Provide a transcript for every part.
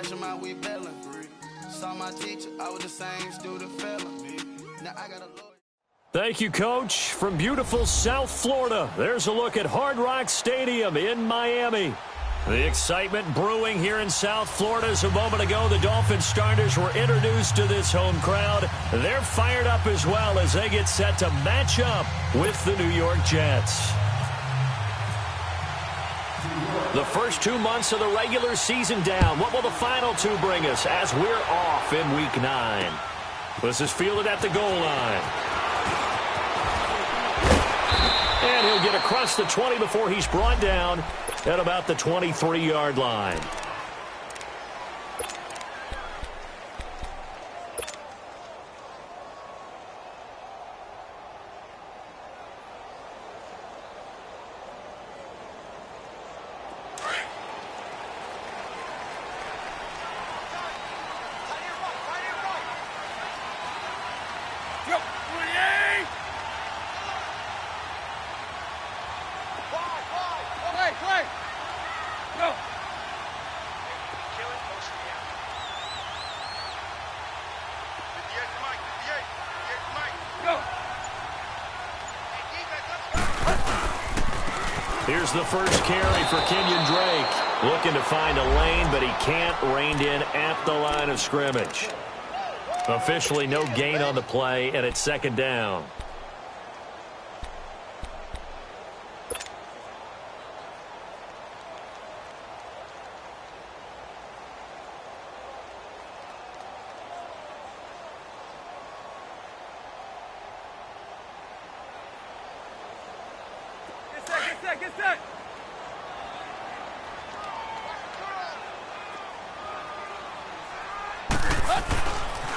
crashing my weed belling. Saw my teacher, I was the same student fella. Now I got a lawyer. Thank you, Coach. From beautiful South Florida, there's a look at Hard Rock Stadium in Miami. The excitement brewing here in South Florida. As a moment ago, the Dolphins starters were introduced to this home crowd. They're fired up as well as they get set to match up with the New York Jets. The first 2 months of the regular season down. What will the final two bring us as we're off in Week 9? This is fielded at the goal line. And he'll get across the 20 before he's brought down at about the 23-yard line. Here's the first carry for Kenyon Drake. Looking to find a lane, but he can't. Reined in at the line of scrimmage. Officially no gain on the play, and it's second down.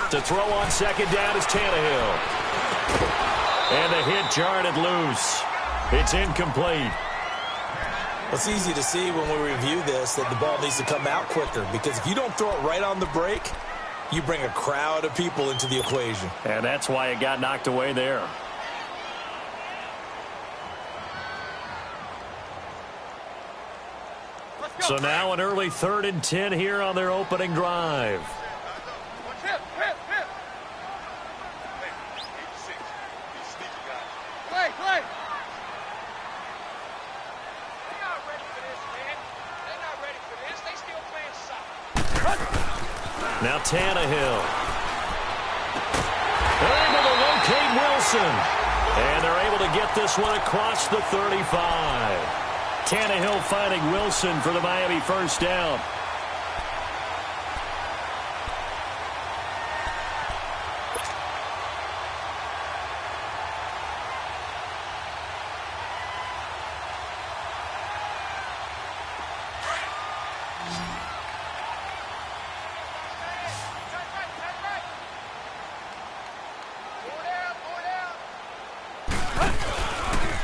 To throw on second down is Tannehill. And the hit jarred it loose. It's incomplete. It's easy to see when we review this that the ball needs to come out quicker, because if you don't throw it right on the break, you bring a crowd of people into the equation. And that's why it got knocked away there. So now an early 3rd and 10 here on their opening drive. Now Tannehill. They're able to locate Wilson. And they're able to get this one across the 35. Tannehill finding Wilson for the Miami first down.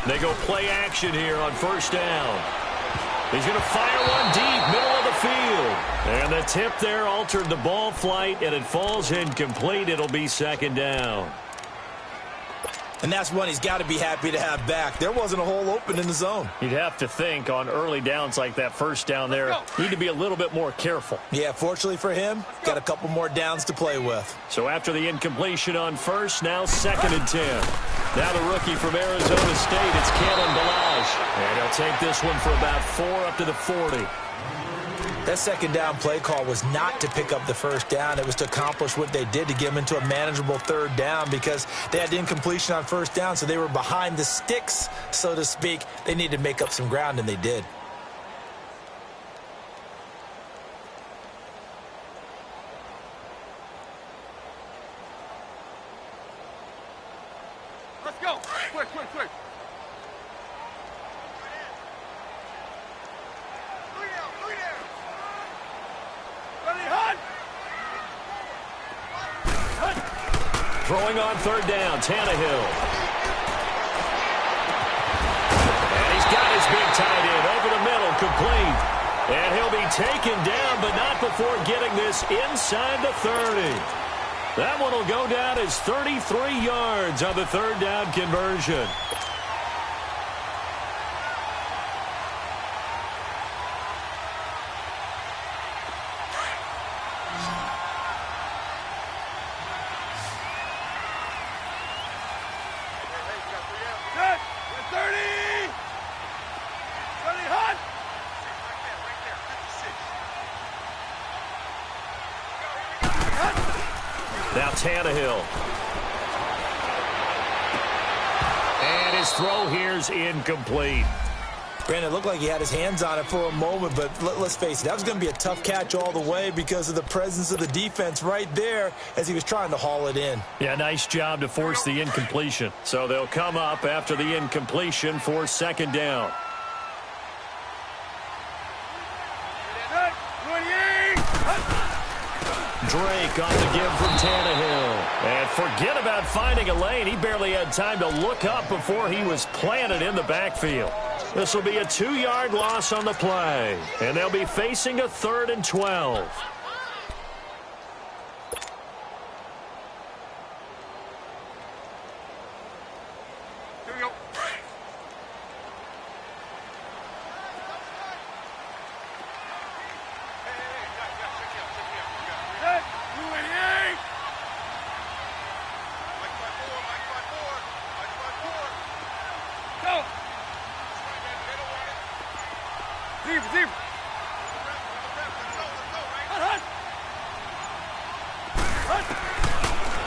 They go play action here on first down. He's going to fire one deep, middle of the field. And the tip there altered the ball flight, and it falls incomplete. It'll be second down. And that's one he's got to be happy to have back. There wasn't a hole open in the zone. You'd have to think on early downs like that first down there, need to be a little bit more careful. Yeah, fortunately for him, got a couple more downs to play with. So after the incompletion on first, now 2nd and 10. Now the rookie from Arizona State, it's Kalen Ballage. And he'll take this one for about 4 up to the 40. That second down play call was not to pick up the first down. It was to accomplish what they did, to get them into a manageable 3rd down, because they had incompletion on first down, so they were behind the sticks, so to speak. They needed to make up some ground, and they did. Let's go. Quick. Throwing on 3rd down, Tannehill. And he's got his big tight end over the middle, complete. And he'll be taken down, but not before getting this inside the 30. That one will go down as 33 yards on the 3rd down conversion. Tannehill. And his throw here's incomplete. Granted, it looked like he had his hands on it for a moment, but let's face it, that was going to be a tough catch all the way because of the presence of the defense right there as he was trying to haul it in. Yeah, nice job to force the incompletion. So they'll come up after the incompletion for second down. Drake on the give from Tannehill. And forget about finding a lane. He barely had time to look up before he was planted in the backfield. This will be a 2-yard loss on the play. And they'll be facing a 3rd and 12. Here we go.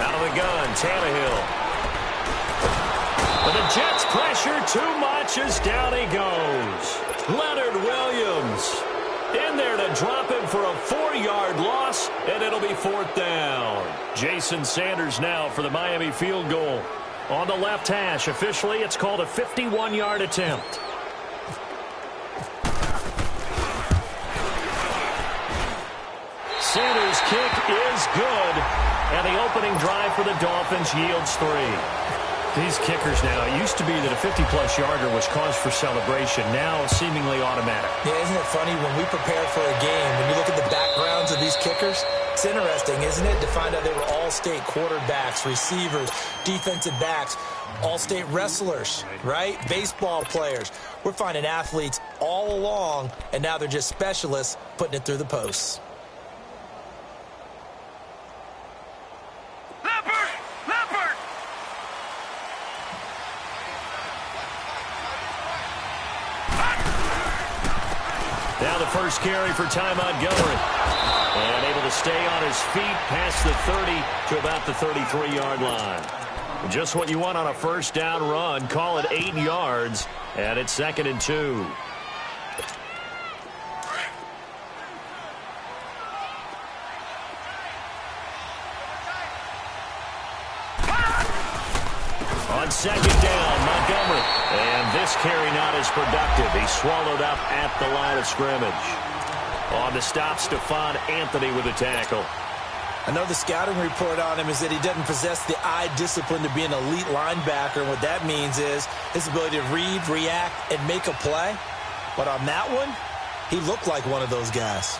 Out of the gun, Tannehill. But the Jets pressure too much as down he goes. Leonard Williams in there to drop him for a 4-yard loss, and it'll be 4th down. Jason Sanders now for the Miami field goal. On the left hash, officially it's called a 51-yard attempt. Sanders' kick is good, and the opening drive for the Dolphins yields 3. These kickers now, it used to be that a 50-plus yarder was cause for celebration. Now seemingly automatic. Yeah, isn't it funny when we prepare for a game, when you look at the backgrounds of these kickers, it's interesting, isn't it, to find out they were all-state quarterbacks, receivers, defensive backs, all-state wrestlers, right? Baseball players. We're finding athletes all along, and now they're just specialists putting it through the posts. Now the first carry for Ty Montgomery. And able to stay on his feet past the 30 to about the 33-yard line. Just what you want on a first down run. Call it 8 yards, and it's 2nd and 2. On second down, Montgomery. And this carry not as productive. He swallowed up at the line of scrimmage. On the stop, Stephon Anthony with a tackle. I know the scouting report on him is that he doesn't possess the eye discipline to be an elite linebacker. And what that means is his ability to read, react, and make a play. But on that one, he looked like one of those guys.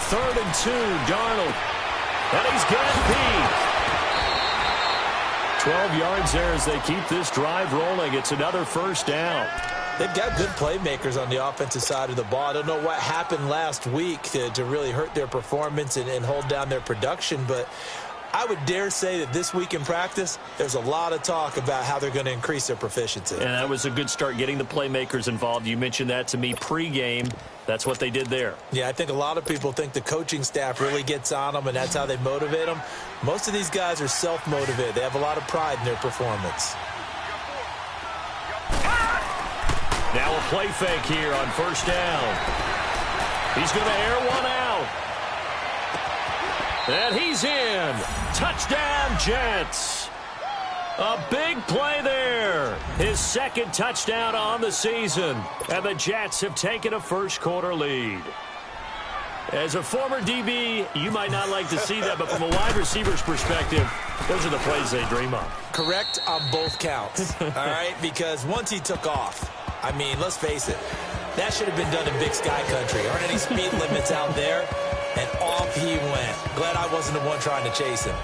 Third and 2, Darnold. And he's guaranteed. 12 yards there as they keep this drive rolling. It's another first down. They've got good playmakers on the offensive side of the ball. I don't know what happened last week to really hurt their performance and hold down their production, but I would dare say that this week in practice, there's a lot of talk about how they're going to increase their proficiency. And that was a good start getting the playmakers involved. You mentioned that to me pregame. That's what they did there. Yeah, I think a lot of people think the coaching staff really gets on them, and that's how they motivate them. Most of these guys are self-motivated. They have a lot of pride in their performance. Now a play fake here on first down. He's going to air one out. And he's in. Touchdown, Jets. A big play there. His second touchdown on the season. And the Jets have taken a first-quarter lead. As a former DB, you might not like to see that, but from a wide receiver's perspective, those are the plays they dream of. Correct on both counts, all right? Because once he took off, I mean, let's face it, that should have been done in Big Sky Country. Aren't any speed limits out there? And off he went. Glad I wasn't the one trying to chase him.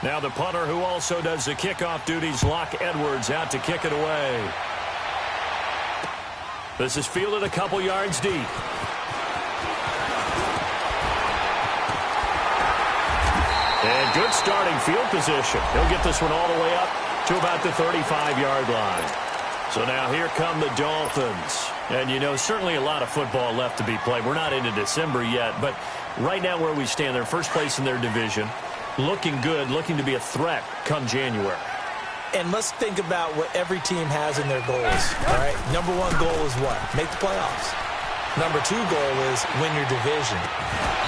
Now the punter who also does the kickoff duties, Locke Edwards, out to kick it away. This is fielded a couple yards deep. And good starting field position. He'll get this one all the way up to about the 35-yard line. So now here come the Dolphins. And, you know, certainly a lot of football left to be played. We're not into December yet, but right now where we stand, they're first place in their division. Looking good, looking to be a threat come January. And let's think about what every team has in their goals, all right? Number one goal is what? Make the playoffs. Number two goal is win your division.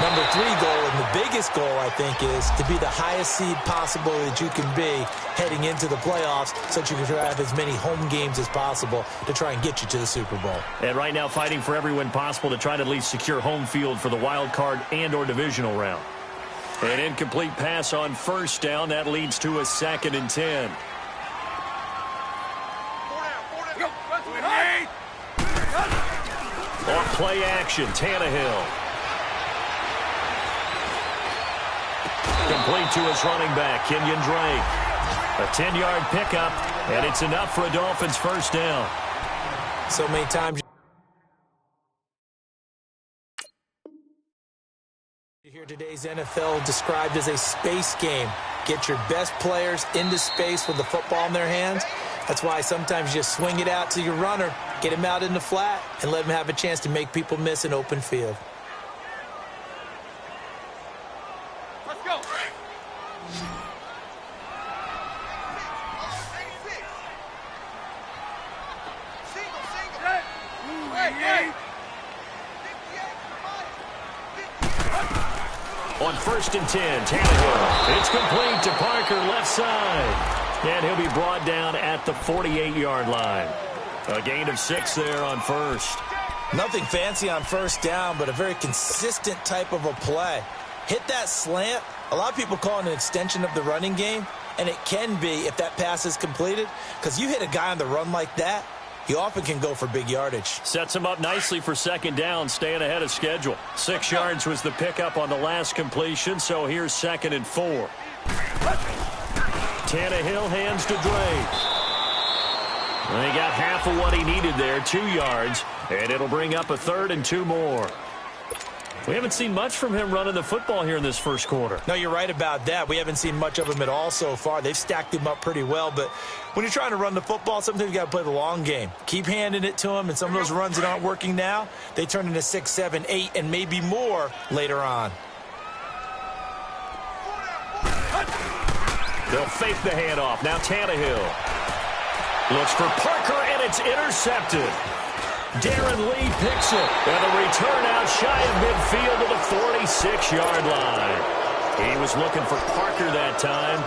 Number three goal, and the biggest goal, I think, is to be the highest seed possible that you can be heading into the playoffs so that you can have as many home games as possible to try and get you to the Super Bowl. And right now fighting for every win possible to try to at least secure home field for the wild card and or divisional round. An incomplete pass on first down. That leads to a 2nd and 10. On play action, Tannehill. Complete to his running back, Kenyon Drake. A 10-yard pickup, and it's enough for a Dolphins first down. So many times you hear today's NFL described as a space game. Get your best players into space with the football in their hands. That's why sometimes you just swing it out to your runner, get him out in the flat, and let him have a chance to make people miss an open field. Let's go. On 1st and 10, Tannehill. It's complete to Parker, left side. And he'll be brought down at the 48-yard line. A gain of 6 there on first. Nothing fancy on first down, but a very consistent type of a play. Hit that slant. A lot of people call it an extension of the running game, and it can be if that pass is completed, because you hit a guy on the run like that, he often can go for big yardage. Sets him up nicely for 2nd down, staying ahead of schedule. 6 yards was the pickup on the last completion, so here's 2nd and 4. Tannehill hands to Drake. And he got half of what he needed there, 2 yards, and it'll bring up a 3rd and 2 more. We haven't seen much from him running the football here in this first quarter. No, you're right about that. We haven't seen much of him at all so far. They've stacked him up pretty well, but when you're trying to run the football, sometimes you got to play the long game. Keep handing it to him, and some of those runs that aren't working now, they turn into 6, 7, 8, and maybe more later on. They'll fake the handoff. Now Tannehill looks for Parker, and it's intercepted. Darren Lee picks it, and the return out shy of midfield to the 46-yard line. He was looking for Parker that time.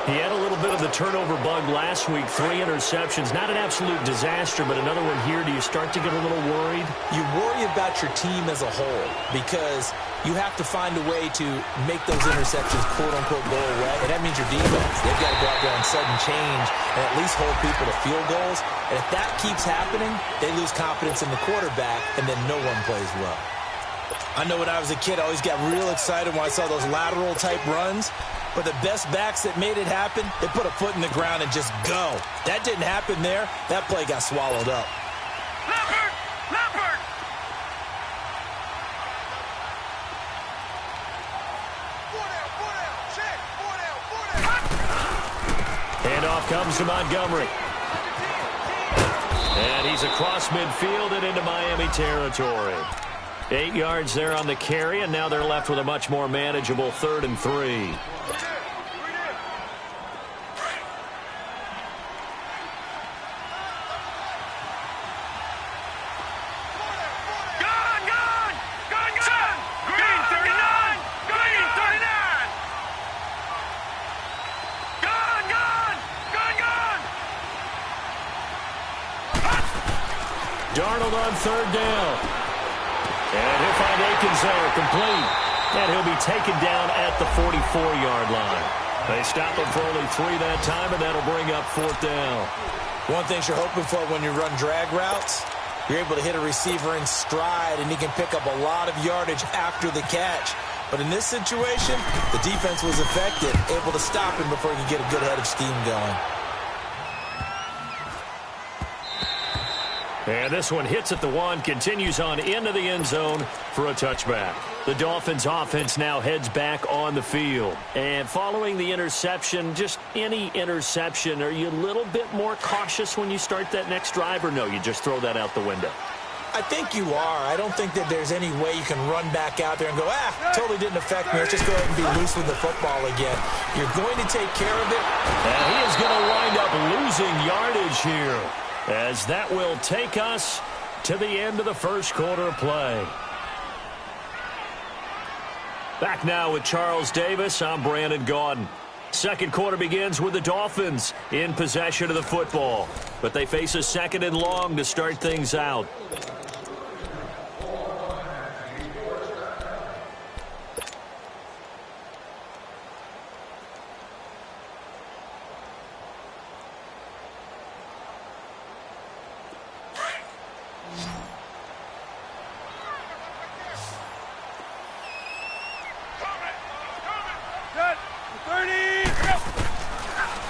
He had a little bit of the turnover bug last week, 3 interceptions. Not an absolute disaster, but another one here. Do you start to get a little worried? You worry about your team as a whole because you have to find a way to make those interceptions, quote-unquote, go away. And that means your defense. They've got to go out there and sudden change and at least hold people to field goals. And if that keeps happening, they lose confidence in the quarterback, and then no one plays well. I know when I was a kid, I always got real excited when I saw those lateral-type runs. But the best backs that made it happen, they put a foot in the ground and just go. That didn't happen there. That play got swallowed up. Leopard! Leopard! Handoff comes to Montgomery. And he's across midfield and into Miami territory. 8 yards there on the carry, and now they're left with a much more manageable 3rd and 3. Darnold on 3rd down. And he'll find Akins there, complete. And he'll be taken down at the 44-yard line. They stop him for only 3 that time, and that'll bring up 4th down. One thing you're hoping for when you run drag routes, you're able to hit a receiver in stride, and he can pick up a lot of yardage after the catch. But in this situation, the defense was effective, able to stop him before he could get a good head of steam going. And this one hits at the 1, continues on into the end zone for a touchback. The Dolphins offense now heads back on the field. And following the interception, just any interception, are you a little bit more cautious when you start that next drive, or no, you just throw that out the window? I think you are. I don't think that there's any way you can run back out there and go, totally didn't affect me. Let's just go ahead and be loose with the football again. You're going to take care of it. And he is going to wind up losing yardage here, as that will take us to the end of the first quarter of play. Back now with Charles Davis. I'm Brandon Gaudin. Second quarter begins with the Dolphins in possession of the football, but they face a 2nd and long to start things out.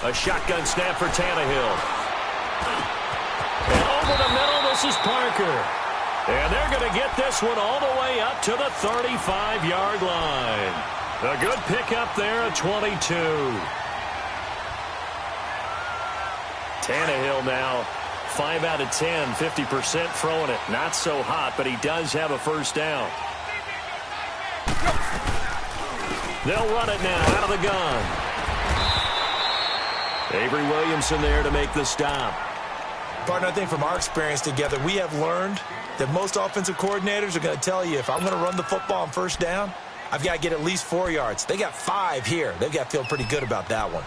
A shotgun snap for Tannehill. And over the middle, this is Parker. And they're going to get this one all the way up to the 35-yard line. A good pickup there at 22. Tannehill now 5 out of 10, 50% throwing it. Not so hot, but he does have a first down. They'll run it now out of the gun. Avery Williamson there to make the stop. Partner, I think from our experience together, we have learned that most offensive coordinators are going to tell you, if I'm going to run the football on first down, I've got to get at least 4 yards. They got 5 here. They've got to feel pretty good about that one.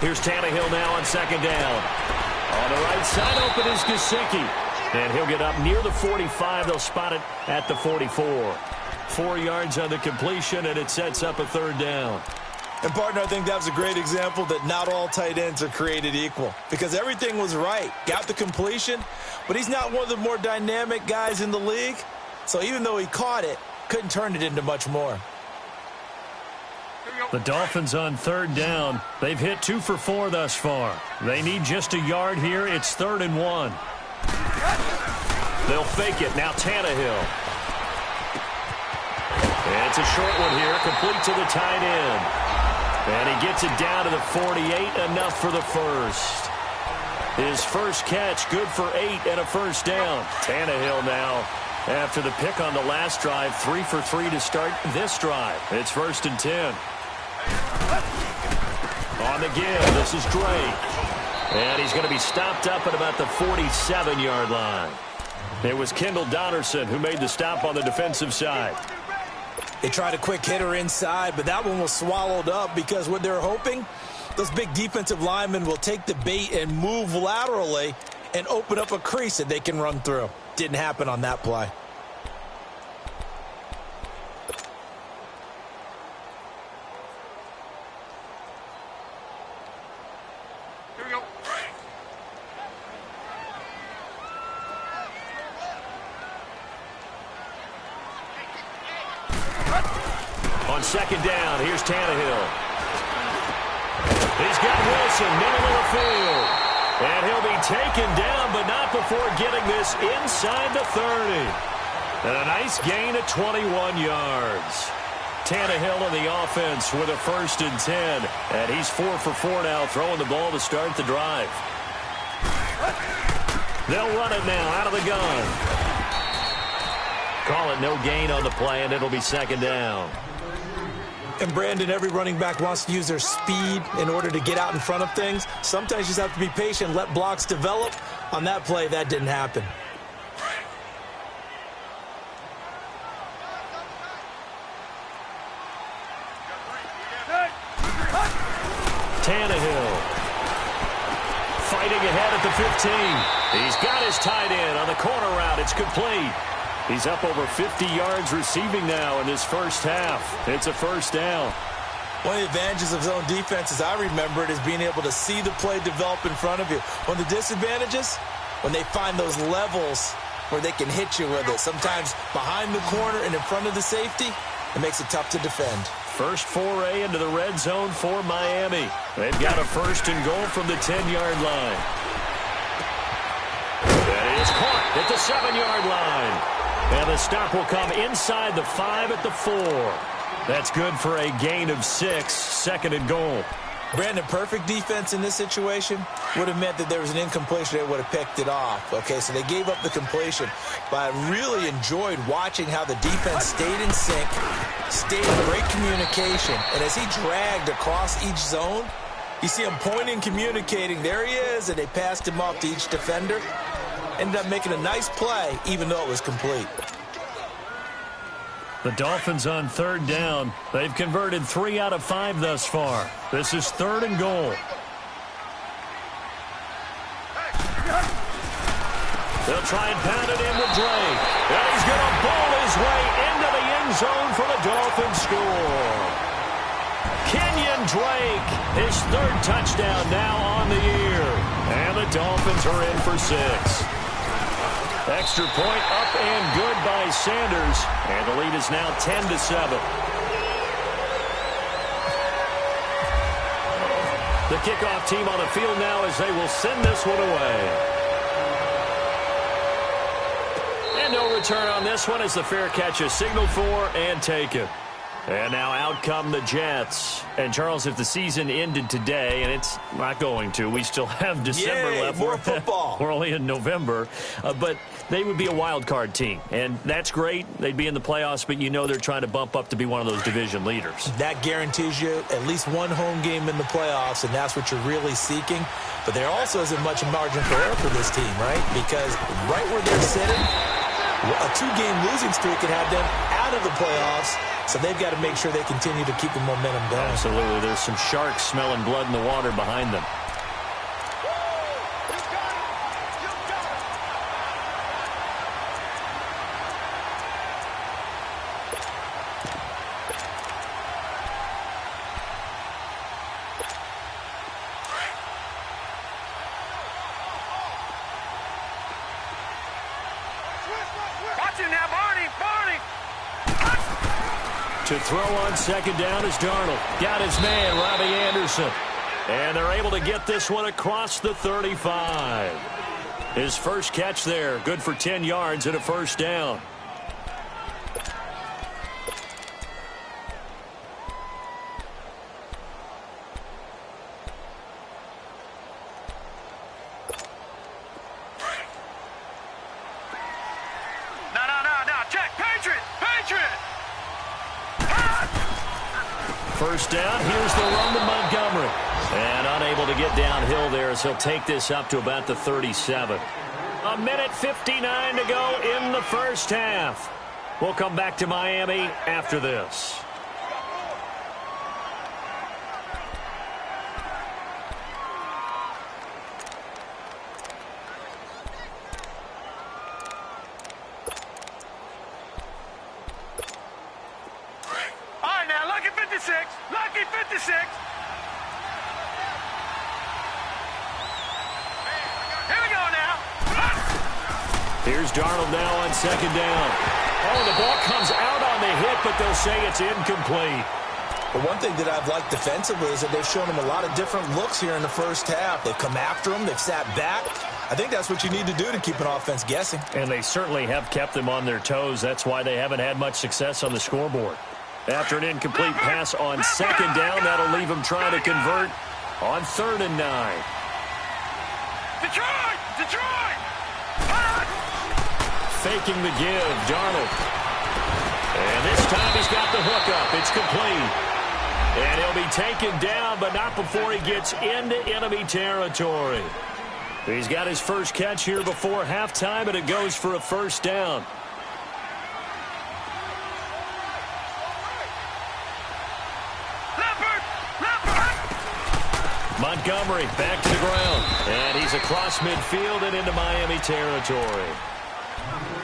Here's Tannehill now on 2nd down. On the right side, open is Gesicki. And he'll get up near the 45. They'll spot it at the 44. 4 yards on the completion, and it sets up a 3rd down. And, partner, I think that was a great example that not all tight ends are created equal, because everything was right. Got the completion, but he's not one of the more dynamic guys in the league. So even though he caught it, couldn't turn it into much more. The Dolphins on 3rd down. They've hit 2 for 4 thus far. They need just a yard here. It's 3rd and 1. They'll fake it. Now Tannehill. And it's a short one here, complete to the tight end. And he gets it down to the 48, enough for the first. His first catch, good for 8 and a first down. Tannehill now, after the pick on the last drive, 3 for 3 to start this drive. It's 1st and 10. On the give, this is Drake. And he's going to be stopped up at about the 47-yard line. It was Kendall Donnerson who made the stop on the defensive side. They tried a quick hitter inside, but that one was swallowed up because what they're hoping, those big defensive linemen will take the bait and move laterally and open up a crease that they can run through. Didn't happen on that play. Here we go. On 2nd down, here's Tannehill. He's got Wilson, middle of the field. And he'll be taken down, but not before getting this inside the 30. And a nice gain of 21 yards. Tannehill in the offense with a 1st and 10. And he's 4 for 4 now, throwing the ball to start the drive. They'll run it now out of the gun. Call it no gain on the play, and it'll be 2nd down. And, Brandon, every running back wants to use their speed in order to get out in front of things. Sometimes you just have to be patient, let blocks develop. On that play, that didn't happen. Tannehill fighting ahead at the 15. He's got his tight end on the corner route. It's complete. He's up over 50 yards receiving now in this first half. It's a first down. One of the advantages of zone defense, as I remember it, is being able to see the play develop in front of you. One of the disadvantages, when they find those levels where they can hit you with it, sometimes behind the corner and in front of the safety, it makes it tough to defend. First foray into the red zone for Miami. They've got a first and goal from the 10-yard line. That is caught at the 7-yard line. And the stop will come inside the 5 at the 4. That's good for a gain of 6, second and goal. Brandon, perfect defense in this situation would have meant that there was an incompletion. They would have picked it off. Okay, so they gave up the completion. But I really enjoyed watching how the defense stayed in sync, stayed in great communication. And as he dragged across each zone, you see him pointing, communicating. There he is, and they passed him off to each defender. Ended up making a nice play, even though it was complete. The Dolphins on third down. They've converted 3 out of 5 thus far. This is third and goal. They'll try and pound it in with Drake. And he's going to bowl his way into the end zone for the Dolphins score. Kenyon Drake, his third touchdown now on the year. And the Dolphins are in for 6. Extra point up and good by Sanders. And the lead is now 10-7. The kickoff team on the field now as they will send this one away. And no return on this one as the fair catch is signaled for and taken. And now out come the Jets. And, Charles, if the season ended today, and it's not going to, we still have December left. More football. We're only in November. But they would be a wild card team. And that's great. They'd be in the playoffs, but you know they're trying to bump up to be one of those division leaders. That guarantees you at least one home game in the playoffs, and that's what you're really seeking. But there also isn't much margin for error for this team, right? Because right where they're sitting, a 2-game losing streak could have them out of the playoffs. So they've got to make sure they continue to keep the momentum going. Absolutely. There's some sharks smelling blood in the water behind them. Watch it now, Barney! Barney! To throw on second down is Darnold. Got his man, Robbie Anderson. And they're able to get this one across the 35. His first catch there, good for 10 yards and a first down. No, check! Patriot! Patriot! First down, here's the run to Montgomery. And unable to get downhill there as he'll take this up to about the 37. A minute 59 to go in the first half. We'll come back to Miami after this. All right, now, lucky 56. Lucky 56. Here we go now. Here's Darnold now on second down. Oh, the ball comes out on the hit, but they'll say it's incomplete. But one thing that I've liked defensively is that they've shown him a lot of different looks here in the first half. They've come after him. They've sat back. I think that's what you need to do to keep an offense guessing. And they certainly have kept them on their toes. That's why they haven't had much success on the scoreboard. After an incomplete pass on second down, that'll leave them trying to convert on 3rd and 9. Detroit! Detroit! Faking the give, Darnold. And this time he's got the hook up. It's complete. And he'll be taken down, but not before he gets into enemy territory. He's got his first catch here before halftime, and it goes for a first down. Montgomery back to the ground. And he's across midfield and into Miami territory.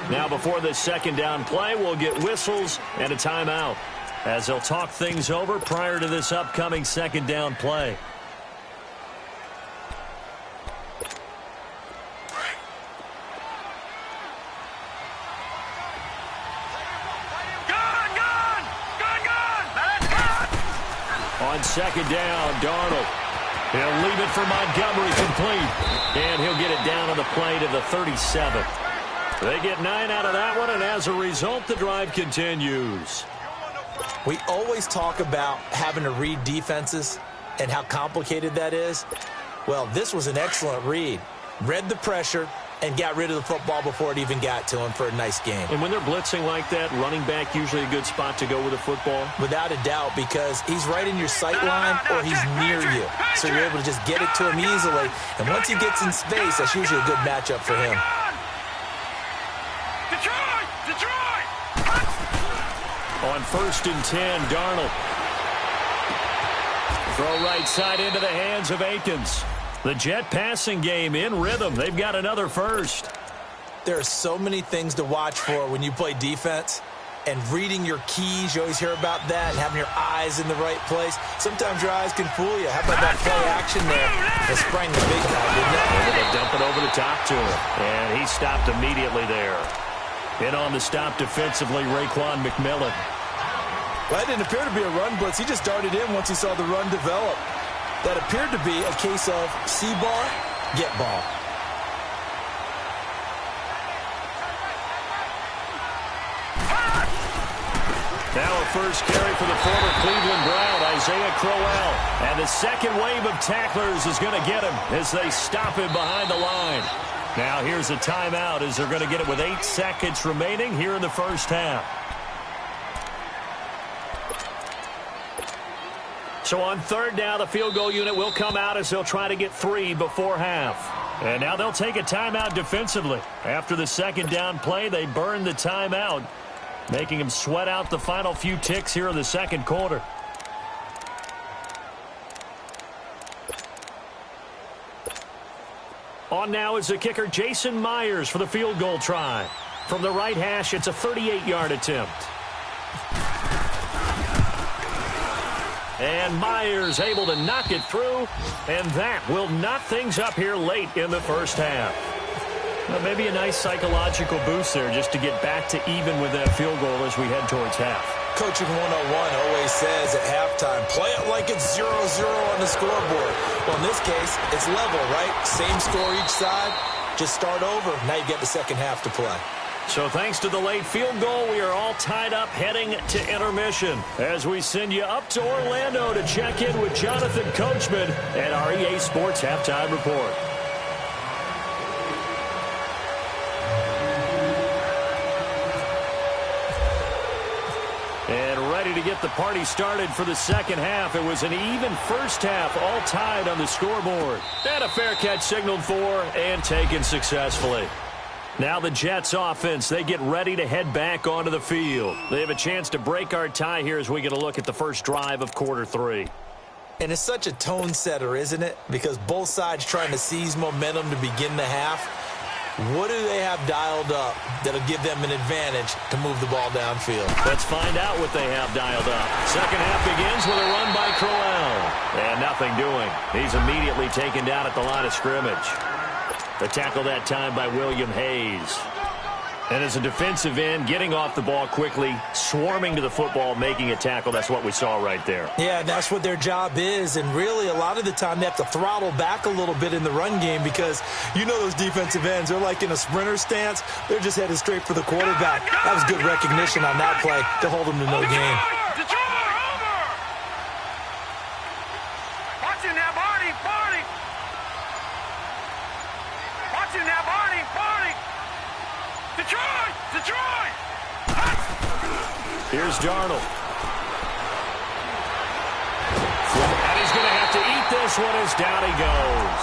Now before this second down play, we'll get whistles and a timeout as they'll talk things over prior to this upcoming second down play. On second down, Darnold. He'll leave it for Montgomery complete. And he'll get it down on the play to the 37. They get 9 out of that one, and as a result, the drive continues. We always talk about having to read defenses and how complicated that is. Well, this was an excellent read. Read the pressure and got rid of the football before it even got to him for a nice game. And when they're blitzing like that, running back usually a good spot to go with a football? Without a doubt, because he's right in your sight line or he's near you. So you're able to just get it to him easily. And once he gets in space, that's usually a good matchup for him. Detroit! On 1st and 10, Darnold. Throw right side into the hands of Akins. The Jet passing game in rhythm. They've got another first. There are so many things to watch for when you play defense. And reading your keys, you always hear about that, and having your eyes in the right place. Sometimes your eyes can fool you. How about that play action there? They sprang the big guy, didn't they? Able to dump it over the top to him. And he stopped immediately there. In on the stop defensively, Raekwon McMillan. Well, that didn't appear to be a run blitz. He just darted in once he saw the run develop. That appeared to be a case of see ball, get ball. Now a first carry for the former Cleveland Brown, Isaiah Crowell. And the second wave of tacklers is going to get him as they stop him behind the line. Now here's a timeout as they're going to get it with 8 seconds remaining here in the first half. So on third down, the field goal unit will come out as they'll try to get 3 before half. And now they'll take a timeout defensively. After the second down play, they burn the timeout, making them sweat out the final few ticks here in the second quarter. On now is the kicker, Jason Myers, for the field goal try. From the right hash, it's a 38-yard attempt. And Myers able to knock it through, and that will knock things up here late in the first half. Well, maybe a nice psychological boost there just to get back to even with that field goal as we head towards half. Coaching 101 always says at halftime, play it like it's 0-0 on the scoreboard. Well, in this case, it's level, right? Same score each side. Just start over. Now you get the second half to play. So thanks to the late field goal, we are all tied up heading to intermission as we send you up to Orlando to check in with Jonathan Coachman at our EA Sports Halftime Report. And ready to get the party started for the second half. It was an even first half, all tied on the scoreboard. And a fair catch signaled for and taken successfully. Now the Jets offense, they get ready to head back onto the field. They have a chance to break our tie here as we get a look at the first drive of quarter 3. And it's such a tone setter, isn't it? Because both sides trying to seize momentum to begin the half. What do they have dialed up that'll give them an advantage to move the ball downfield? Let's find out what they have dialed up. Second half begins with a run by Crowell. And nothing doing. He's immediately taken down at the line of scrimmage. The tackle that time by William Hayes. And as a defensive end, getting off the ball quickly, swarming to the football, making a tackle. That's what we saw right there. Yeah, that's what their job is. And really, a lot of the time, they have to throttle back a little bit in the run game because you know those defensive ends, they're like in a sprinter stance. They're just headed straight for the quarterback. That was good recognition on that play to hold them to no gain. Detroit! Here's Darnold. And he's going to have to eat this one as down he goes.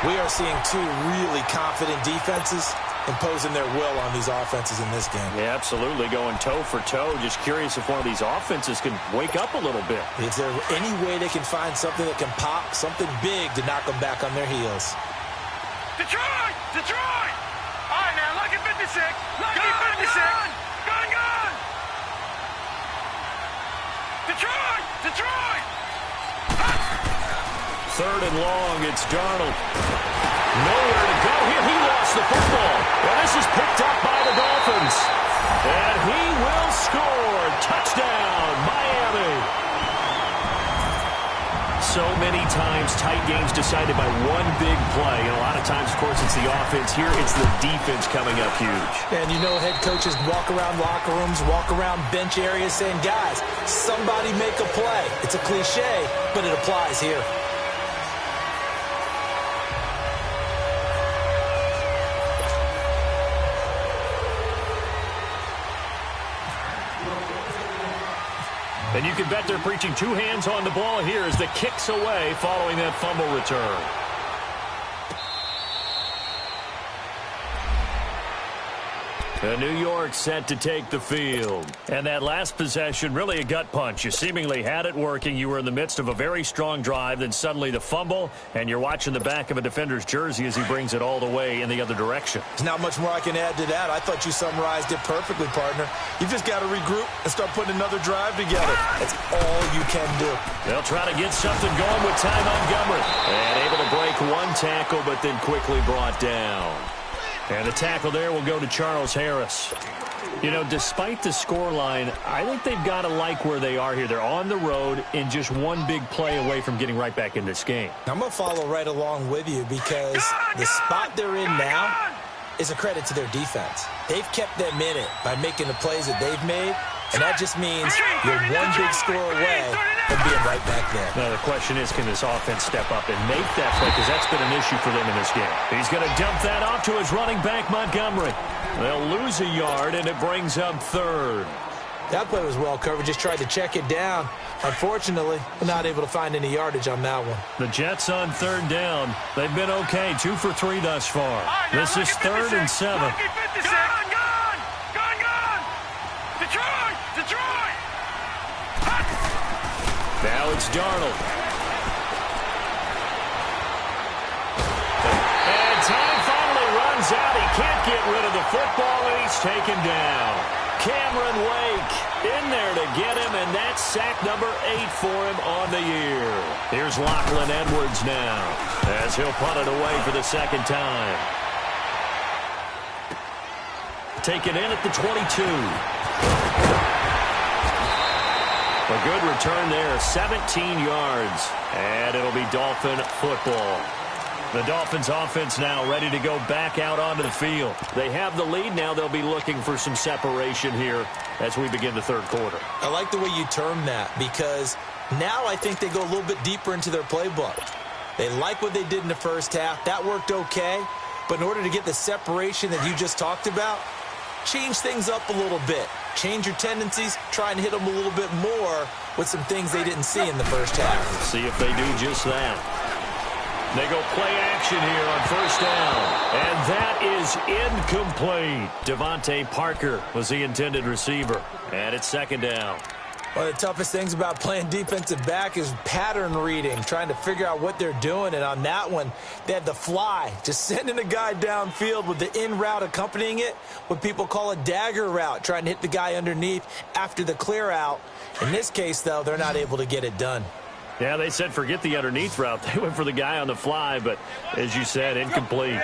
We are seeing 2 really confident defenses imposing their will on these offenses in this game. Yeah, absolutely, going toe for toe. Just curious if one of these offenses can wake up a little bit. Is there any way they can find something that can pop, something big to knock them back on their heels? Detroit! All right, now, look at 56. 56. Lucky 56. Gun. Detroit. Third and long, it's Darnold. Nowhere to go here. He lost the football. Well, this is picked up by the Dolphins. And he will score. Touchdown, Miami. So many times tight games decided by one big play. And a lot of times, of course, it's the offense. Here, it's the defense coming up huge. And you know head coaches walk around locker rooms, walk around bench areas saying, guys, somebody make a play. It's a cliche, but it applies here. And you can bet they're preaching two hands on the ball here as the kick's away following that fumble return. And New York set to take the field. And that last possession, really a gut punch. You seemingly had it working. You were in the midst of a very strong drive. Then suddenly the fumble, and you're watching the back of a defender's jersey as he brings it all the way in the other direction. There's not much more I can add to that. I thought you summarized it perfectly, partner. You've just got to regroup and start putting another drive together. That's all you can do. They'll try to get something going with Ty Montgomery. And able to break one tackle, but then quickly brought down. And the tackle there will go to Charles Harris. You know, despite the scoreline, I think they've got to like where they are here. They're on the road and just one big play away from getting right back in this game. I'm going to follow right along with you because the spot they're in now is a credit to their defense. They've kept them in it by making the plays that they've made, and that just means you're one big score away from being right back there. Now, the question is, can this offense step up and make that play? Because that's been an issue for them in this game. He's going to dump that off to his running back, Montgomery. They'll lose a yard, and it brings up third. That play was well covered. Just tried to check it down. Unfortunately, not able to find any yardage on that one. The Jets on third down. They've been okay. 2 for 3 thus far. This is 3rd and 7. Gun. Detroit. Now it's Darnold. And time finally runs out. He can't get rid of the football, and he's taken down. Cameron Wake in there to get him, and that's sack number 8 for him on the year. Here's Lachlan Edwards now as he'll punt it away for the second time. Taken in at the 22. A good return there, 17 yards, and it'll be Dolphin football. The Dolphins offense now ready to go back out onto the field. They have the lead. Now they'll be looking for some separation here as we begin the third quarter. I like the way you term that because now I think they go a little bit deeper into their playbook. They like what they did in the first half. That worked okay. But in order to get the separation that you just talked about, change things up a little bit. Change your tendencies. Try and hit them a little bit more with some things they didn't see in the first half. See if they do just that. They go play action here on first down. And that is incomplete. Devontae Parker was the intended receiver. And it's second down. One of the toughest things about playing defensive back is pattern reading, trying to figure out what they're doing. And on that one, they had the fly, just sending a guy downfield with the in route accompanying it, what people call a dagger route, trying to hit the guy underneath after the clear out. In this case, though, they're not able to get it done. Yeah, they said forget the underneath route. They went for the guy on the fly, but as you said, incomplete.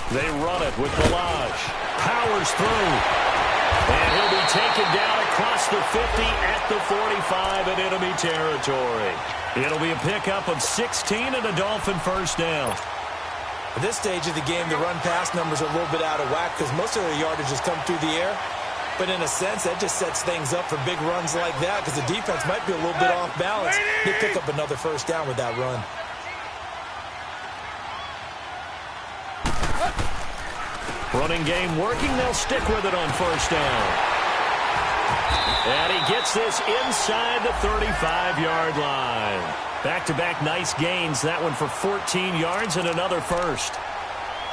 They run it with Ballage. Powers through. And he'll be taken down across the 50 at the 45 in enemy territory. It'll be a pickup of 16 and a Dolphin first down. At this stage of the game, the run-pass numbers are a little bit out of whack because most of their yardage has come through the air. But in a sense, that just sets things up for big runs like that because the defense might be a little bit off balance. They pick up another first down with that run. Running game working. They'll stick with it on first down. And he gets this inside the 35-yard line. Back-to-back nice gains. That one for 14 yards and another first.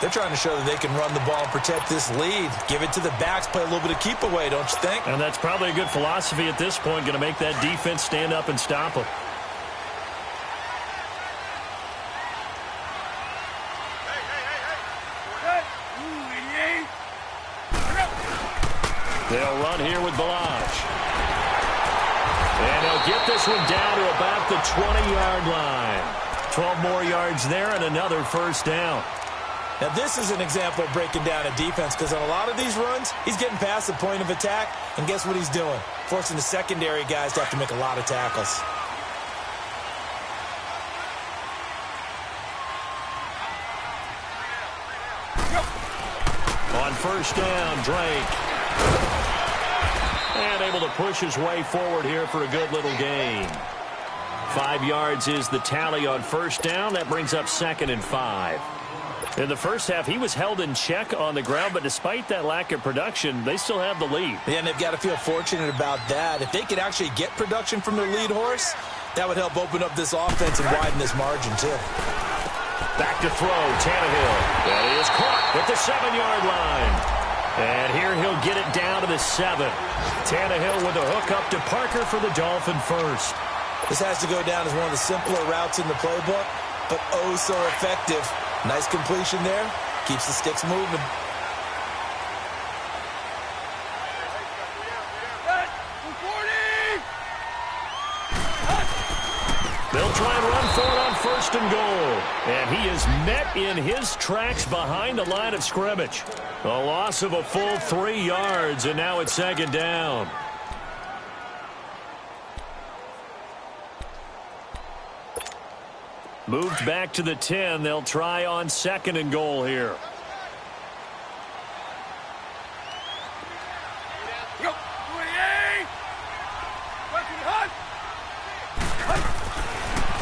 They're trying to show that they can run the ball and protect this lead. Give it to the backs, play a little bit of keep away, don't you think? And that's probably a good philosophy at this point, going to make that defense stand up and stop them. They'll run here with Balazs. And they'll get this one down to about the 20-yard line. 12 more yards there and another first down. Now, this is an example of breaking down a defense because on a lot of these runs, he's getting past the point of attack, and guess what he's doing? Forcing the secondary guys to have to make a lot of tackles. On first down, Drake. And able to push his way forward here for a good little gain. 5 yards is the tally on first down. That brings up 2nd and 5. In the first half, he was held in check on the ground, but despite that lack of production, they still have the lead. Yeah, and they've got to feel fortunate about that. If they could actually get production from their lead horse, that would help open up this offense and widen this margin, too. Back to throw, Tannehill. That is caught at the 7-yard line. And here he'll get it down to the 7. Tannehill with a hook up to Parker for the Dolphin first. This has to go down as one of the simpler routes in the playbook, but oh so effective. Nice completion there. Keeps the sticks moving. They'll try and run for it on 1st and goal. And he is met in his tracks behind the line of scrimmage. A loss of a full 3 yards, and now it's 2nd down. Moved back to the 10. They'll try on 2nd and goal here.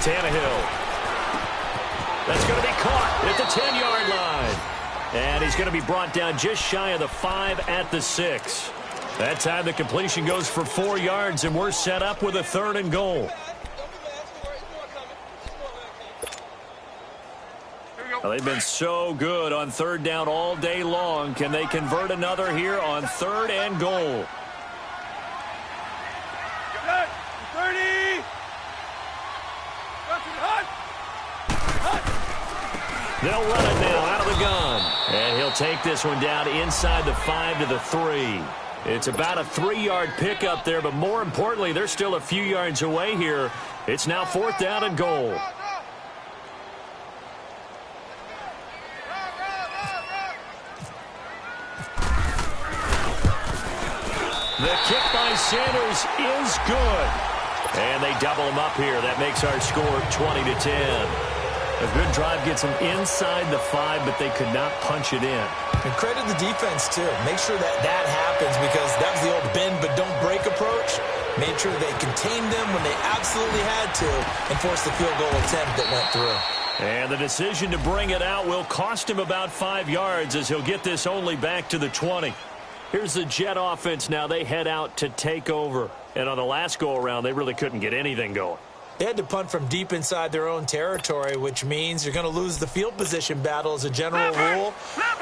Tannehill. That's going to be caught at the 10-yard line. And he's going to be brought down just shy of the 5 at the 6. That time the completion goes for 4 yards, and we're set up with a 3rd and goal. Well, they've been so good on 3rd down all day long. Can they convert another here on 3rd and goal? 30. They'll run it now out of the gun. And he'll take this one down inside the 5 to the 3. It's about a 3-yard pickup there, but more importantly, they're still a few yards away here. It's now 4th down and goal. The kick by Sanders is good. And they double him up here. That makes our score 20-10. A good drive gets them inside the 5, but they could not punch it in. And credit the defense, too. Make sure that that happens because that was the old bend but don't break approach. Made sure they contained them when they absolutely had to and forced the field goal attempt that went through. And the decision to bring it out will cost him about 5 yards as he'll get this only back to the 20. Here's the Jet offense now. They head out to take over. And on the last go-around, they really couldn't get anything going. They had to punt from deep inside their own territory, which means you're going to lose the field position battle as a general rule.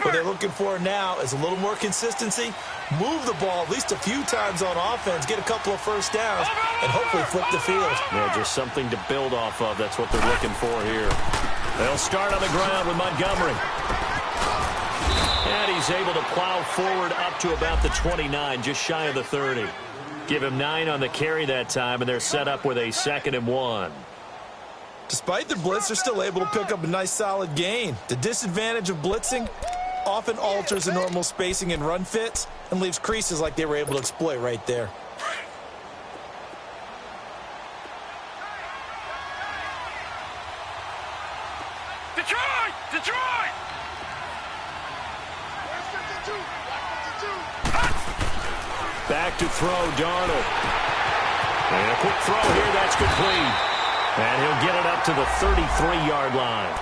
What they're looking for now is a little more consistency, move the ball at least a few times on offense, get a couple of first downs, and hopefully flip the field. Yeah, just something to build off of. That's what they're looking for here. They'll start on the ground with Montgomery. And he's able to plow forward up to about the 29, just shy of the 30. Give him 9 on the carry that time, and they're set up with a 2nd and 1. Despite the blitz, they're still able to pick up a nice solid gain. The disadvantage of blitzing often alters the normal spacing and run fits and leaves creases like they were able to exploit right there. Detroit! Detroit! Back to throw, Darnold. And a quick throw here, that's complete. And he'll get it up to the 33-yard line.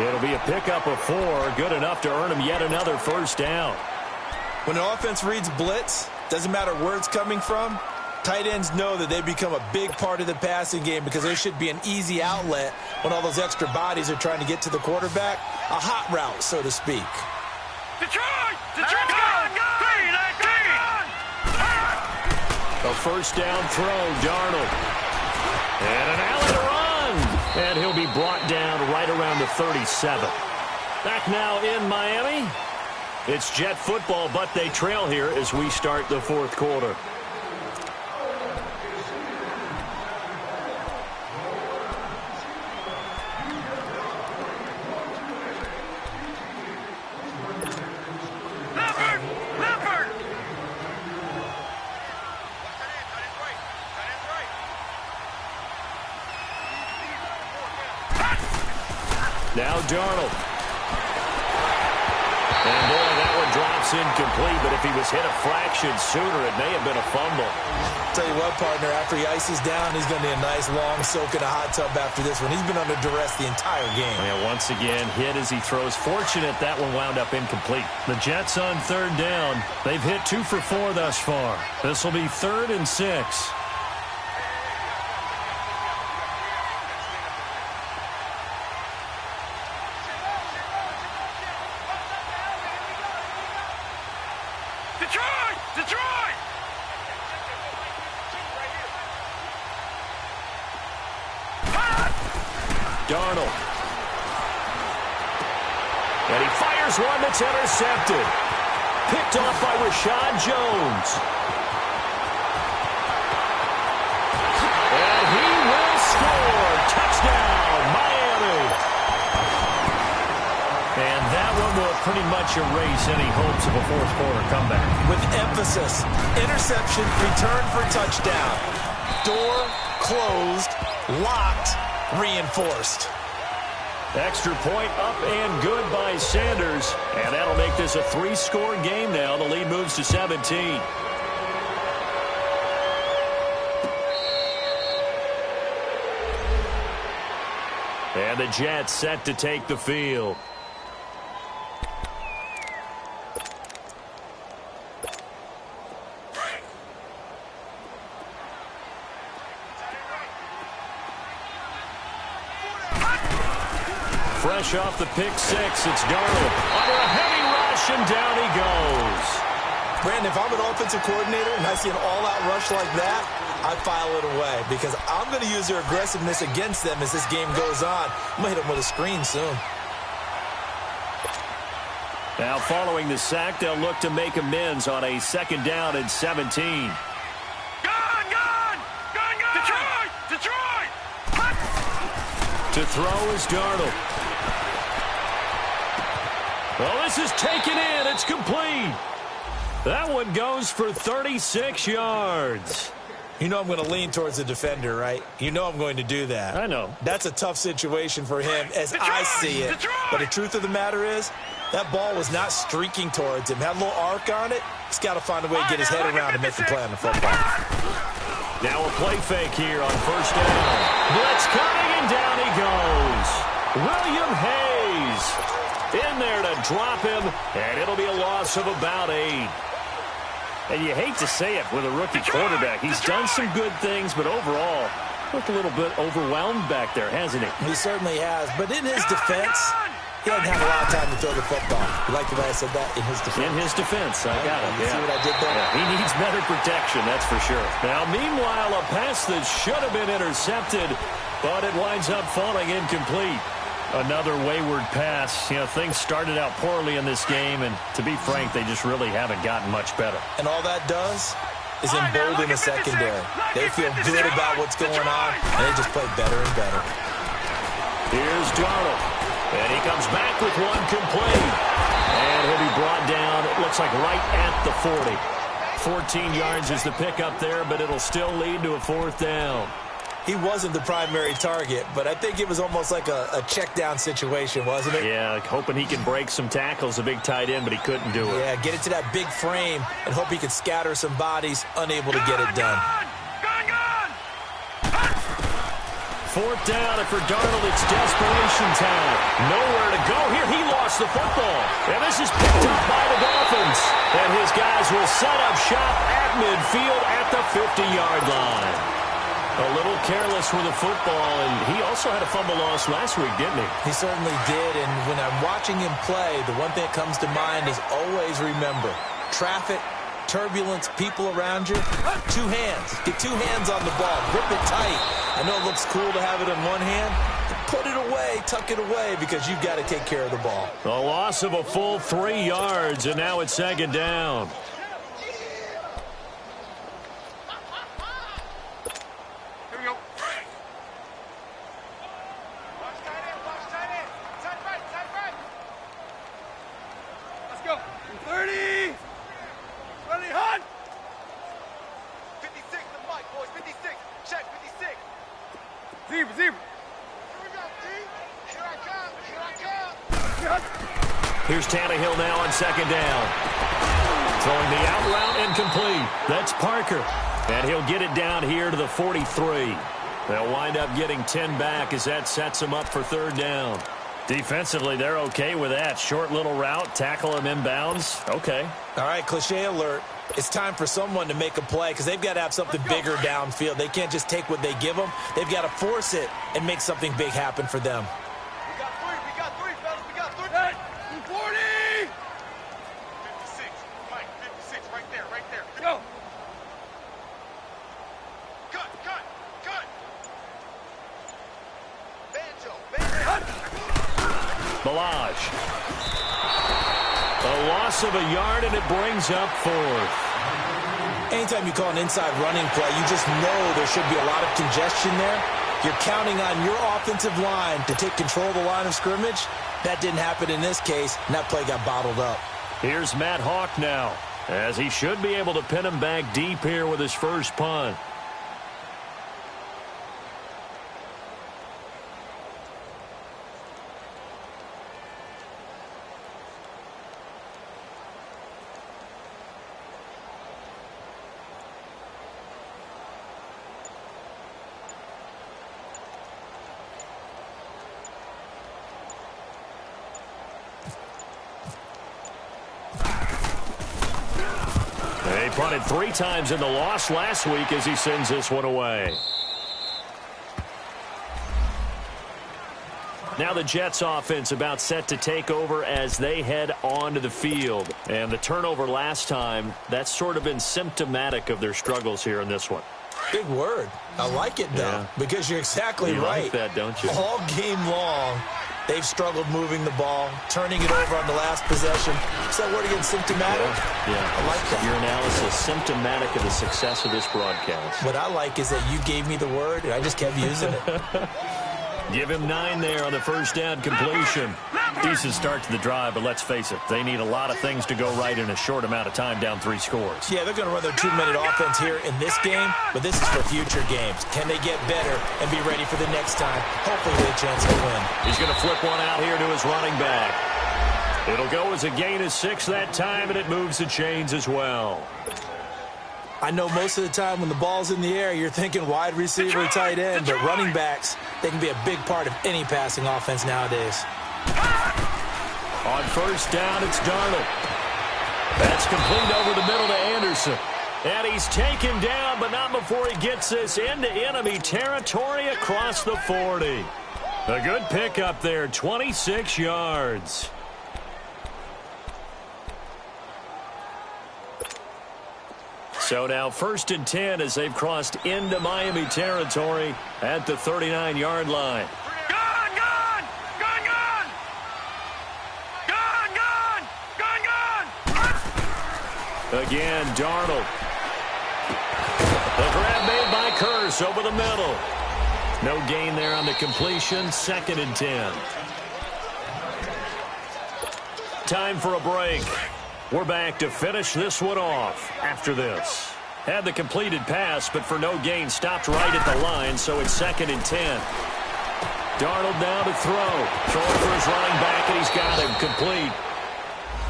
It'll be a pickup of 4, good enough to earn him yet another first down. When an offense reads blitz, doesn't matter where it's coming from, tight ends know that they become a big part of the passing game because there should be an easy outlet when all those extra bodies are trying to get to the quarterback. a hot route, so to speak. Detroit! Detroit! A first down throw, Darnold. And an alley to run. And he'll be brought down right around the 37. Back now in Miami. It's Jet football, but they trail here as we start the fourth quarter. Now Darnold. And boy, that one drops incomplete, but if he was hit a fraction sooner, it may have been a fumble. Tell you what, partner, after he ices down, he's going to need a nice long soak in a hot tub after this one. He's been under duress the entire game. Yeah, once again, hit as he throws. Fortunate that one wound up incomplete. The Jets on third down. They've hit 2 for 4 thus far. This will be 3rd and 6. Detroit! Darnold. And he fires one that's intercepted. Picked off by Rashad Jones. And he will score. Touchdown, Miami. And that one will pretty much erase any hopes of a fourth quarter comeback. With emphasis, interception, return for touchdown. Door closed, locked, reinforced. Extra point up and good by Sanders. And that'll make this a 3-score game now. The lead moves to 17. And the Jets set to take the field. Fresh off the pick six, it's Darnold. Under a heavy rush, and down he goes. Brandon, if I'm an offensive coordinator and I see an all-out rush like that, I file it away because I'm going to use their aggressiveness against them as this game goes on. I'm going to hit them with a screen soon. Now following the sack, they'll look to make amends on a 2nd down and 17. Gone! Detroit! To throw is Darnold. Well, this is taken in. It's complete. That one goes for 36 yards. You know I'm going to lean towards the defender, right? You know I'm going to do that. I know. That's a tough situation for him as I see it. But the truth of the matter is, that ball was not streaking towards him. Had a little arc on it. He's got to find a way to get his head around and make the play on the football. Now a play fake here on 1st down. Blitz coming, and down he goes. William Hayes in there to drop him, and it'll be a loss of about 8. And you hate to say it with a rookie quarterback. He's done some good things, but overall, looked a little bit overwhelmed back there, hasn't he? He certainly has. But in his defense, he hasn't had a lot of time to throw the football. You like the way I said that? In his defense. In his defense, I got it. You see what I did there? Yeah, he needs better protection, that's for sure. Now, meanwhile, a pass that should have been intercepted, but it winds up falling incomplete. Another wayward pass. You know, things started out poorly in this game, and to be frank, they just really haven't gotten much better. And all that does is embolden the secondary. They feel good about what's going on, and they just play better and better. Here's Darnold, and he comes back with one complete. And he'll be brought down, it looks like right at the 40. 14 yards is the pickup there, but it'll still lead to a 4th down. He wasn't the primary target, but I think it was almost like a check down situation, wasn't it? Yeah, like hoping he can break some tackles, a big tight end, but he couldn't do it. Yeah, get it to that big frame and hope he could scatter some bodies, unable to get it done. Gone! 4th down, and for Darnold, it's desperation time. Nowhere to go here. He lost the football. And this is picked up by the Dolphins. And his guys will set up shop at midfield at the 50-yard line. A little careless with the football, and he also had a fumble loss last week, didn't he? He certainly did, and when I'm watching him play, the one thing that comes to mind is always remember, traffic, turbulence, people around you, two hands. Get two hands on the ball. Grip it tight. I know it looks cool to have it in one hand, but put it away, tuck it away, because you've got to take care of the ball. A loss of a full 3 yards, and now it's second down. Here's Tannehill now on second down. Throwing the out route incomplete. That's Parker. And he'll get it down here to the 43. They'll wind up getting 10 back as that sets them up for third down. Defensively, they're okay with that. Short little route, tackle him inbounds. Okay. All right, cliche alert. It's time for someone to make a play because they've got to have something bigger downfield. They can't just take what they give them. They've got to force it and make something big happen for them. We got three, fellas. We got three. Hey, 40! 56. Mike, 56. Right there. Go. Cut. Banjo. Balaj. A loss of a yard, and it brings up fourth. Anytime you call an inside running play, you just know there should be a lot of congestion there. You're counting on your offensive line to take control of the line of scrimmage. That didn't happen in this case, and that play got bottled up. Here's Matt Hawk now, as he should be able to pin him back deep here with his first punt. They punted 3 times in the loss last week as he sends this one away. Now the Jets offense about set to take over as they head onto the field. And the turnover last time, that's sort of been symptomatic of their struggles here in this one. Big word. I like it, though, because you're exactly right. You like that, don't you? All game long, they've struggled moving the ball, turning it over on the last possession. Is that word again, symptomatic? Yeah. I like that. Your analysis, symptomatic of the success of this broadcast. What I like is that you gave me the word, and I just kept using it. Give him 9 there on the first down completion. Decent start to the drive, but let's face it, they need a lot of things to go right in a short amount of time down 3 scores. Yeah, they're going to run their 2-minute offense here in this game, but this is for future games. Can they get better and be ready for the next time? Hopefully with a chance to win. He's going to flip one out here to his running back. It'll go as a gain of 6 that time, and it moves the chains as well. I know most of the time when the ball's in the air, you're thinking wide receiver, tight end, but running backs, they can be a big part of any passing offense nowadays. On first down, it's Darnold. That's complete over the middle to Anderson. And he's taken down, but not before he gets this into enemy territory across the 40. A good pickup there, 26 yards. So now 1st and 10 as they've crossed into Miami territory at the 39-yard line. Again, Darnold. The grab made by Kearse over the middle. No gain there on the completion. 2nd and 10. Time for a break. We're back to finish this one off after this. Had the completed pass, but for no gain, stopped right at the line, so it's 2nd and 10. Darnold now to throw. Throwing for his running back, and he's got him complete.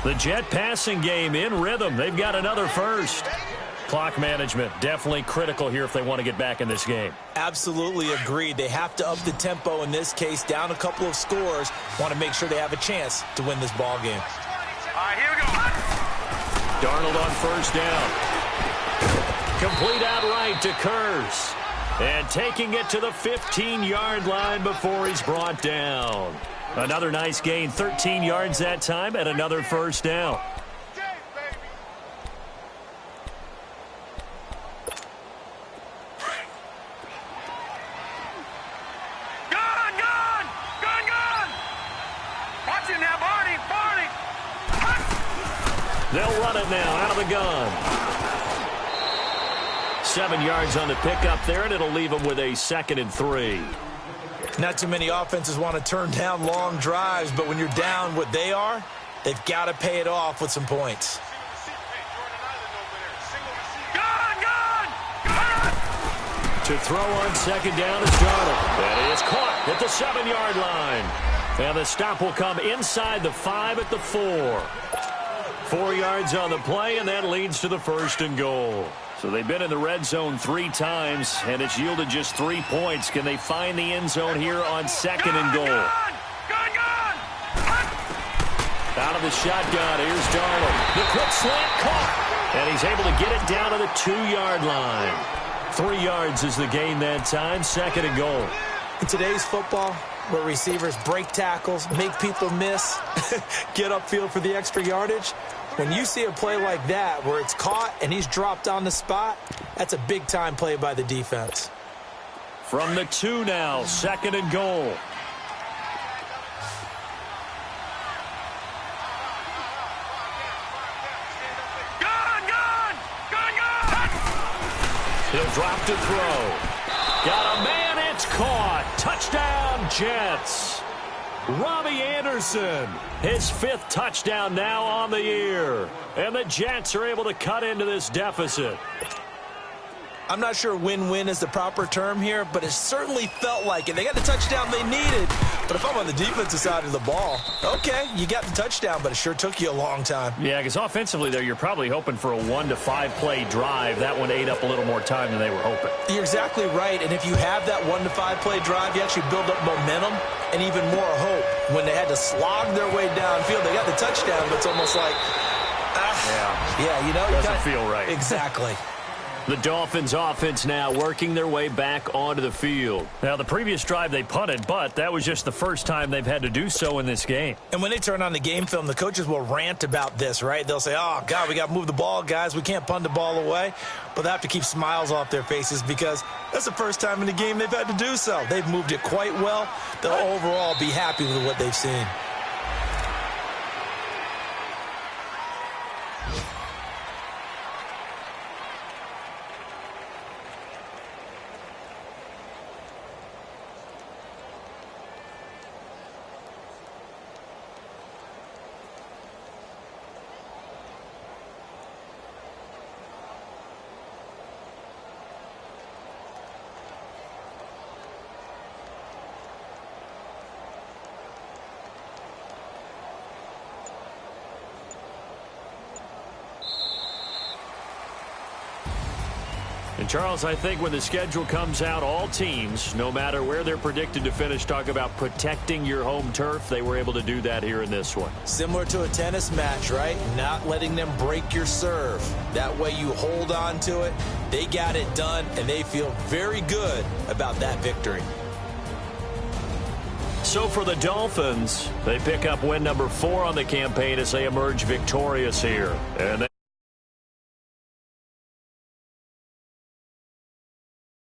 The Jet passing game in rhythm. They've got another first. Clock management definitely critical here if they want to get back in this game. Absolutely agreed. They have to up the tempo in this case, down a couple of scores. Want to make sure they have a chance to win this ball game. All right, here we go. Darnold on first down. Complete outright to Kearse. And taking it to the 15-yard line before he's brought down. Another nice gain, 13 yards that time, and another first down. They'll run it now out of the gun. 7 yards on the pickup there, and it'll leave them with a 2nd and 3. Not too many offenses want to turn down long drives, but when you're down what they are, they've got to pay it off with some points. To throw on 2nd down is Darnold. That is caught at the 7-yard line. And the stop will come inside the 5 at the 4. 4 yards on the play, and that leads to the 1st and goal. So they've been in the red zone 3 times, and it's yielded just 3 points. Can they find the end zone here on 2nd and goal? Out of the shotgun, here's Darnold. The quick slant caught, and he's able to get it down to the 2-yard line. 3 yards is the gain that time, 2nd and goal. In today's football, where receivers break tackles, make people miss, get upfield for the extra yardage, when you see a play like that where it's caught and he's dropped on the spot, that's a big-time play by the defense. From the 2 now, 2nd and goal. He'll drop to throw. Got a man, it's caught. Touchdown, Jets. Robbie Anderson, his 5th touchdown now on the year. And the Jets are able to cut into this deficit. I'm not sure win-win is the proper term here, but it certainly felt like it. They got the touchdown they needed, but if I'm on the defensive side of the ball, okay, you got the touchdown, but it sure took you a long time. Yeah, because offensively there, you're probably hoping for a 1 to 5 play drive. That one ate up a little more time than they were hoping. You're exactly right, and if you have that 1 to 5 play drive, you actually build up momentum and even more hope. When they had to slog their way downfield, they got the touchdown, but it's almost like, yeah, you know, doesn't feel right. Exactly. The Dolphins offense now working their way back onto the field. Now, the previous drive they punted, but that was just the first time they've had to do so in this game. And when they turn on the game film, the coaches will rant about this, right? They'll say, oh, God, we got to move the ball, guys. We can't punt the ball away. But they have to keep smiles off their faces because that's the first time in the game they've had to do so. They've moved it quite well. They'll overall be happy with what they've seen. And, Charles, I think when the schedule comes out, all teams, no matter where they're predicted to finish, talk about protecting your home turf. They were able to do that here in this one. Similar to a tennis match, right? Not letting them break your serve. That way you hold on to it. They got it done, and they feel very good about that victory. So for the Dolphins, they pick up win number 4 on the campaign as they emerge victorious here. And